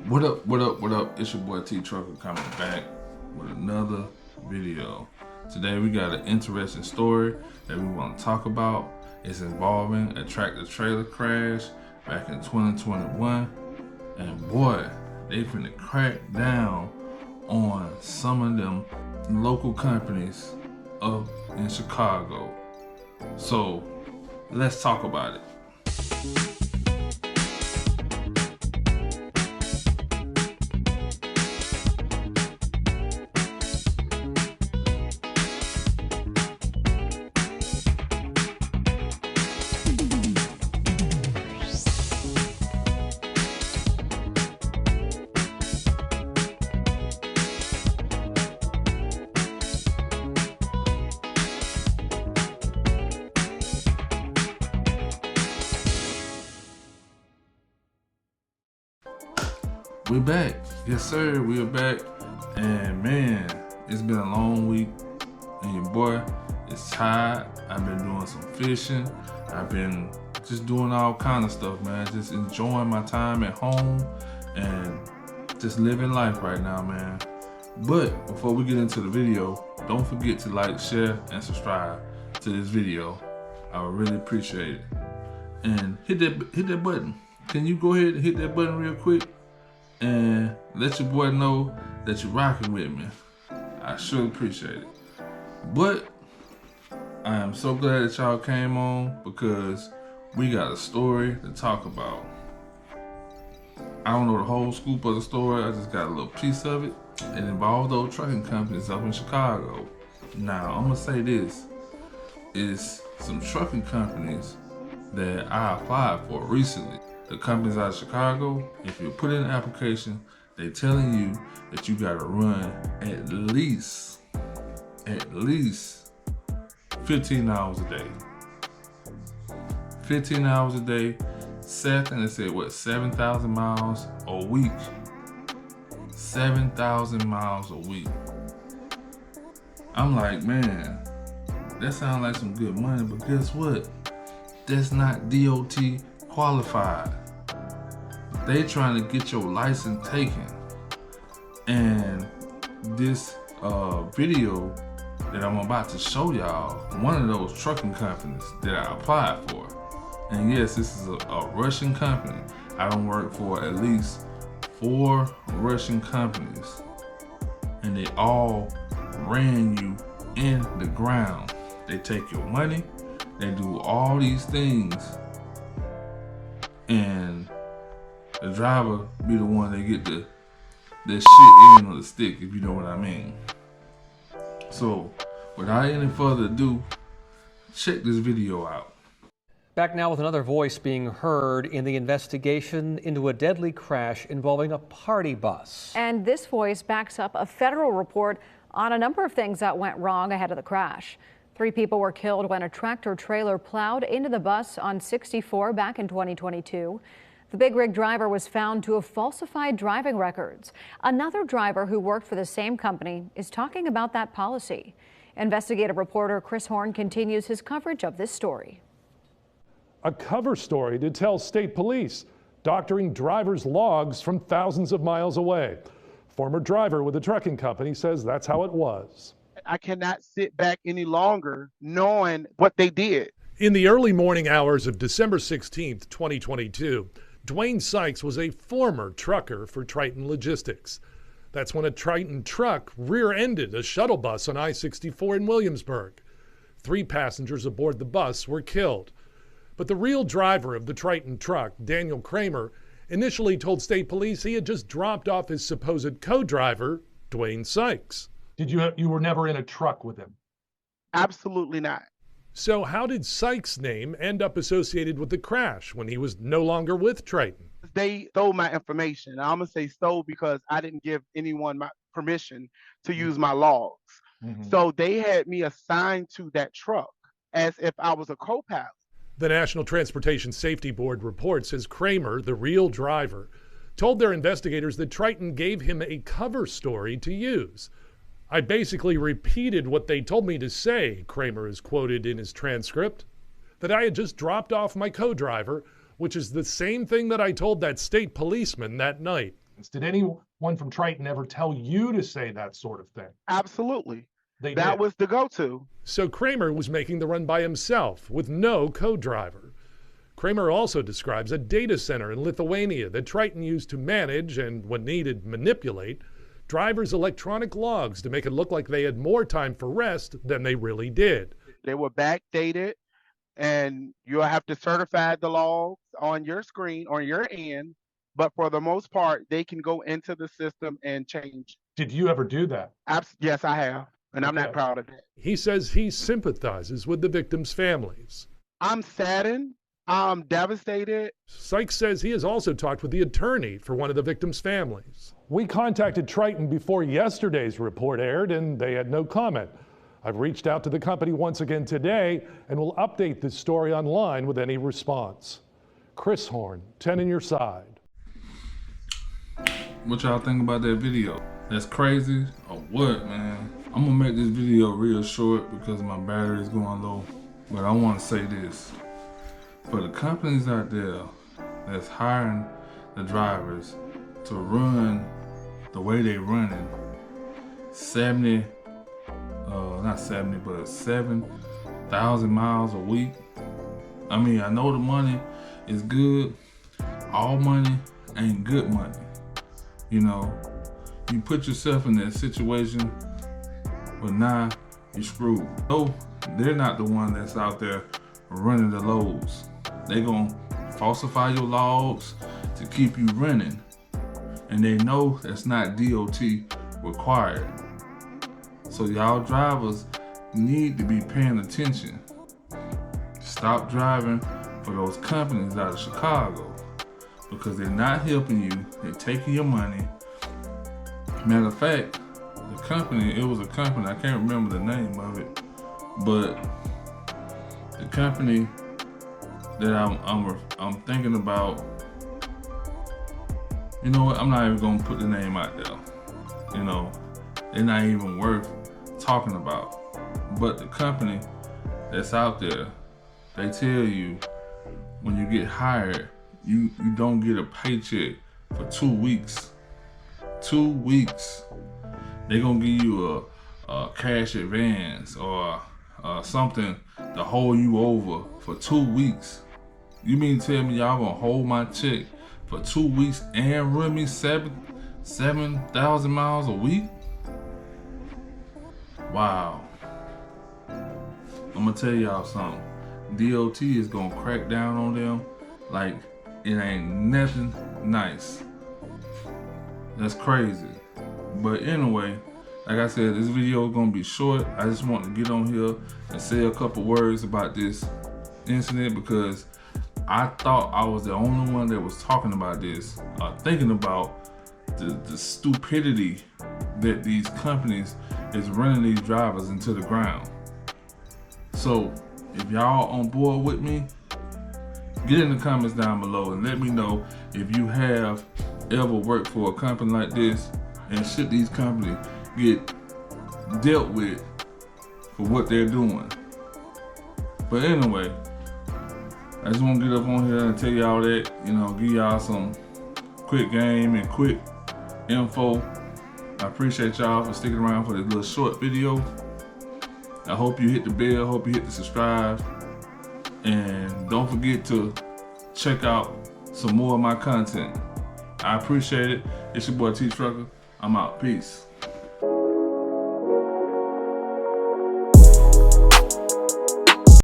What up, what up, what up? It's your boy T Trucker coming back with another video. Today we got an interesting story that we want to talk about. It's involving a tractor trailer crash back in 2021. And boy, they finna crack down on some of them local companies up in Chicago. So let's talk about it. We're back. Yes, sir. We are back. And man, it's been a long week. And your boy is tired. I've been doing some fishing. I've been just doing all kind of stuff, man. Just enjoying my time at home and just living life right now, man. But before we get into the video, don't forget to like, share, and subscribe to this video. I would really appreciate it. And hit that button. Can you go ahead and hit that button real quick? And let your boy know that you're rocking with me. I sure appreciate it. But I am so glad that y'all came on because we got a story to talk about. I don't know the whole scoop of the story. I just got a little piece of it. It involved those trucking companies up in Chicago. Now, I'm gonna say this. It's some trucking companies that I applied for recently. The companies out of Chicago, if you put in an application, they're telling you that you gotta run at least 15 hours a day. 15 hours a day, and they said, 7,000 miles a week. 7,000 miles a week. I'm like, man, that sounds like some good money, but guess what? That's not DOT qualified. They trying to get your license taken. And this video that I'm about to show y'all, one of those trucking companies that I applied for. And yes, this is a Russian company. I don't work for at least 4 Russian companies. And they all ran you in the ground. They take your money, they do all these things, and the driver be the one that get the shit in on the stick, if you know what I mean. So, without any further ado, check this video out. Back now with another voice being heard in the investigation into a deadly crash involving a party bus. And this voice backs up a federal report on a number of things that went wrong ahead of the crash. 3 people were killed when a tractor trailer plowed into the bus on 64 back in 2022. The big rig driver was found to have falsified driving records. Another driver who worked for the same company is talking about that policy. Investigative reporter Chris Horn continues his coverage of this story. A cover story to tell state police, doctoring drivers' logs from thousands of miles away. Former driver with a trucking company says that's how it was. I cannot sit back any longer knowing what they did. In the early morning hours of December 16th, 2022, Dwayne Sykes was a former trucker for Triton Logistics. That's when a Triton truck rear-ended a shuttle bus on I-64 in Williamsburg. 3 passengers aboard the bus were killed. But the real driver of the Triton truck, Daniel Kramer, initially told state police he had just dropped off his supposed co-driver, Dwayne Sykes. You were never in a truck with him? Absolutely not. So how did Sykes' name end up associated with the crash when he was no longer with Triton? They stole my information. I'm going to say stole because I didn't give anyone my permission to use my logs. So they had me assigned to that truck as if I was a co-pilot. The National Transportation Safety Board report says Kramer, the real driver, told their investigators that Triton gave him a cover story to use. I basically repeated what they told me to say, Kramer is quoted in his transcript, that I had just dropped off my co-driver, which is the same thing that I told that state policeman that night. statements. Did anyone from Triton ever tell you to say that sort of thing? Absolutely. They That did. was the go-to. So Kramer was making the run by himself with no co-driver. Kramer also describes a data center in Lithuania that Triton used to manage and, when needed, manipulate drivers' electronic logs to make it look like they had more time for rest than they really did. They were backdated, and you'll have to certify the logs on your screen, on your end. But for the most part, they can go into the system and change. Did you ever do that? Yes, I have, and I'm not Okay. proud of it. He says he sympathizes with the victims' families. I'm saddened. I'm devastated. Sykes says he has also talked with the attorney for one of the victims' families. We contacted Triton before yesterday's report aired, and they had no comment. I've reached out to the company once again today and will update this story online with any response. Chris Horn, 10 on your side. What y'all think about that video? That's crazy or what, man? I'm gonna make this video real short because my battery is going low. But I want to say this. For the companies out there that's hiring the drivers to run the way they running, 7,000 miles a week. I mean, I know the money is good. All money ain't good money. You know, you put yourself in that situation, but now you're screwed. No, they're not the one that's out there running the loads. They gonna falsify your logs to keep you running. And they know that's not DOT required. So y'all drivers need to be paying attention. Stop driving for those companies out of Chicago because they're not helping you. They're taking your money. Matter of fact, the company, it was a company, I can't remember the name of it, but the company that I'm thinking about, you know what, I'm not even gonna put the name out there. You know, they're not even worth talking about. But the company that's out there, they tell you when you get hired, you don't get a paycheck for 2 weeks. 2 weeks. They're gonna give you a cash advance or something to hold you over for 2 weeks. You mean to tell me y'all gonna hold my check for 2 weeks and run me 7,000 miles a week? Wow. I'm gonna tell y'all something. DOT is gonna crack down on them like it ain't nothing nice. That's crazy. But anyway, like I said, this video is gonna be short. I just want to get on here and say a couple words about this incident because I thought I was the only one that was talking about this, thinking about the stupidity that these companies is running these drivers into the ground. So if y'all on board with me, get in the comments down below and let me know if you have ever worked for a company like this and should these companies get dealt with for what they're doing. But anyway, I just want to get up on here and tell y'all that, you know, give y'all some quick game and quick info. I appreciate y'all for sticking around for this little short video. I hope you hit the bell, hope you hit the subscribe, and don't forget to check out some more of my content. I appreciate it. It's your boy T Trucker. I'm out. Peace.